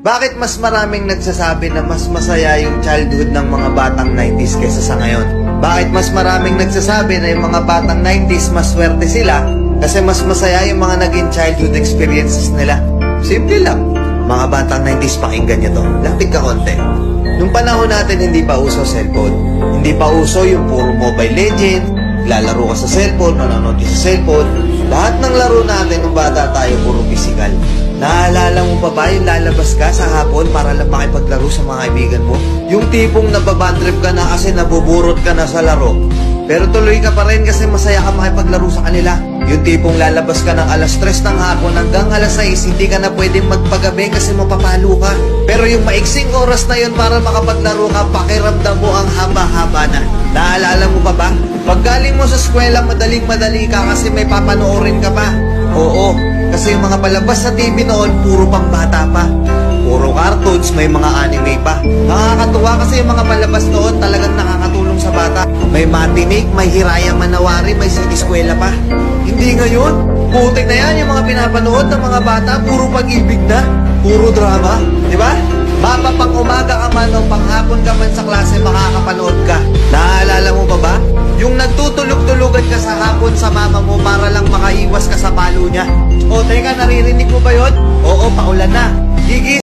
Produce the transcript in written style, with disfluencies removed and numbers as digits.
Bakit mas maraming nagsasabi na mas masaya yung childhood ng mga batang 90s kaysa sa ngayon? Bakit mas maraming nagsasabi na yung mga batang 90s mas swerte sila kasi mas masaya yung mga naging childhood experiences nila? Simple lang. Mga batang 90s, pakinggan nyo to. Lapit ka konti. Nung panahon natin, hindi pa uso cellphone. Hindi pa uso yung puro Mobile Legend, lalaro ka sa cellphone, manonood ka sa cellphone. Lahat ng laro natin nung bata tayo, puro physical. Naalala mo pa ba yung lalabas ka sa hapon para lang makipaglaro sa mga kaibigan mo? Yung tipong nababandrip ka na kasi nabuburot ka na sa laro. Pero tuloy ka pa rin kasi masaya ka makipaglaro sa kanila. Yung tipong lalabas ka ng alas 3 ng hapon hanggang alas 6, hindi ka na pwedeng magpagabi kasi mapapalo ka. Pero yung maiksing oras na yun para makapaglaro ka, pakiramdam mo ang haba-haba na. Naalala mo pa ba? Pag galing mo sa eskwela, madaling-madali ka kasi may papanoorin ka pa. Oo, kasi yung mga palabas sa TV noon, puro pang bata pa. Puro cartoons, may mga anime pa. Nakakatuwa kasi yung mga palabas noon talagang nakakatulong sa bata. May matinik, may Hiraya Manawari, may siniskwela pa. Hindi ngayon. Putik na yan yung mga pinapanood ng mga bata, puro pag-ibig na, puro drama. Di ba? Mapa pang umaga ka man o panghapon ka man sa klase, makakapanood ka. Naaalala mo pa ba? Yung nagtutulog-tulugan ka sa hapon sa mama mo para lang makaiwas ka sa palo niya. O teka, naririnig mo ba yun? Oo, paulan na. Gigi